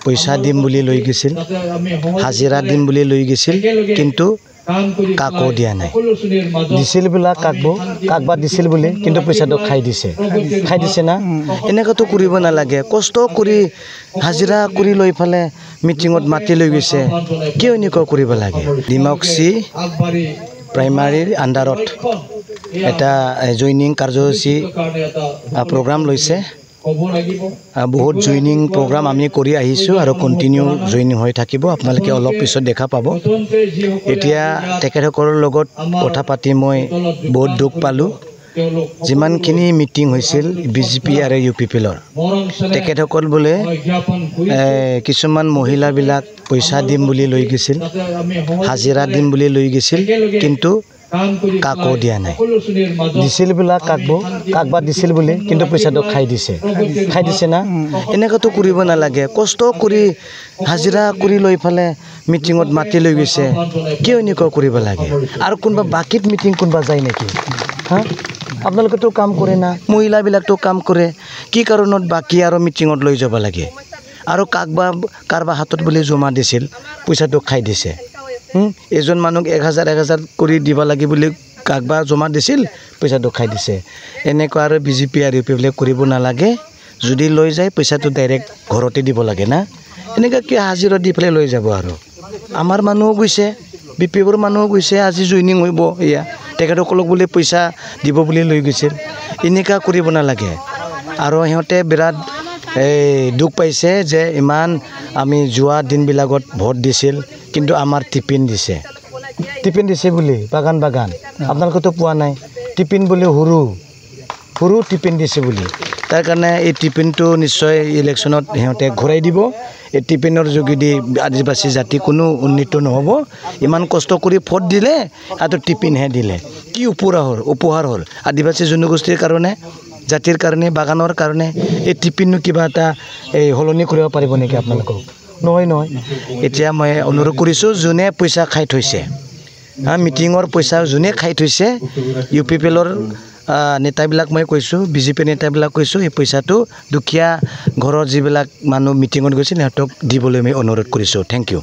পইচা দিম বুলি লৈ গৈছিল, হাজিৰা দিম বুলি লৈ গৈছিল, কিন্তু কাকো দিয়া নাই। দিছিল বোলা কাকবা দিছিল বুলি, কিন্তু পইচাটো খাই দিছে না। এনেকুৱাতো কৰিব নালাগে। কষ্ট কৰি হাজিৰা কৰি লৈ ফালে মিটিঙত মাতি লৈ গৈছে, কিয় এনেকুৱা কৰিব লাগে? ডিমাকুচি প্ৰাইমাৰীৰ আণ্ডাৰত এটা জইনিং কাৰ্যসূচী প্ৰগ্ৰাম লৈছে। বহুত জইনিং প্ৰগ্ৰাম আমি কৰি আহিছোঁ আৰু কণ্টিনিউ জইনিং হৈ থাকিব। আপোনালোকে অলপ পিছত দেখা পাব। এতিয়া তেখেতসকলৰ লগত কথা পাতি মই বহুত দুখ পালোঁ। যিমানখিনি মিটিং হৈছিল BJP আৰু UPPৰ, তেখেতসকল বোলে কিছুমান মহিলাবিলাক পইচা দিম বুলি লৈ গৈছিল, হাজিৰা দিম বুলি লৈ গৈছিল, কিন্তু কাকো দিয়া নাই। দিছিল বোলা কাকবা দিছিল বুলি, কিন্তু পইচাটো খাই দিছে না। এনেকুৱাতো কৰিব নালাগে। কষ্ট কৰি হাজিৰা কৰি লৈ ফালে মিটিঙত মাতি লৈ গৈছে, কিয় এনেকুৱা কৰিব লাগে? আৰু কোনোবা বাকীত মিটিং কোনোবা যায় নেকি? আপোনালোকেতো কাম কৰে না, মহিলাবিলাকতো কাম কৰে, কি কাৰণত বাকী আৰু মিটিঙত লৈ যাব লাগে? আৰু কাৰোবাৰ হাতত বুলি জমা দিছিল, পইচাটো খাই দিছে। এজন মানুহক 1000 কৰি দিব লাগে বুলি কাকবা জমা দিছিল, পইচাটো খাই দিছে। এনেকুৱা আৰু BJP আৰু UPP কৰিব নালাগে। যদি লৈ যায় পইচাটো ডাইৰেক্ট ঘৰতে দিব লাগে না। এনেকুৱা কি হাজিৰা দি পেলাই লৈ যাব? আৰু আমাৰ মানুহো গৈছে, BPPৰ মানুহো গৈছে, আজি জইনিং হ'ব। এয়া তেখেতসকলক বুলি পইচা দিব বুলি লৈ গৈছিল। এনেকুৱা কৰিব নালাগে। আৰু সিহঁতে বিৰাট দুখ পাইছে যে ইমান আমি যোৱা দিনবিলাকত ভোট দিছিল, কিন্তু আমাৰ টিফিন দিছে বুলি বাগান আপোনালোকেতো পোৱা নাই। টিফিন বুলি সৰু টিফিন দিছে বুলি। তাৰ কাৰণে এই টিফিনটো নিশ্চয় ইলেকশ্যনত সিহঁতে ঘূৰাই দিব। এই টিফিনৰ যোগেদি আদিবাসী জাতি কোনো উন্নীত নহ'ব। ইমান কষ্ট কৰি ভোট দিলে আৰু টিফিনহে দিলে। কি উপহাৰ হ'ল আদিবাসী জনগোষ্ঠীৰ কাৰণে, জাতিৰ কাৰণে, বাগানৰ কাৰণে? এই টিফিননো কিবা এটা সলনি কৰিব পাৰিব নেকি আপোনালোকক? নহয়। এতিয়া মই অনুৰোধ কৰিছোঁ, যোনে পইচা খাই থৈছে, মিটিঙৰ পইচা যোনে খাই থৈছে, UPPৰ নেতাবিলাক মই কৈছোঁ, BJP নেতাবিলাক কৈছোঁ, এই পইচাটো দুখীয়া ঘৰৰ যিবিলাক মানুহ মিটিঙত গৈছিল সিহঁতক দিবলৈ মই অনুৰোধ কৰিছোঁ। Thank U.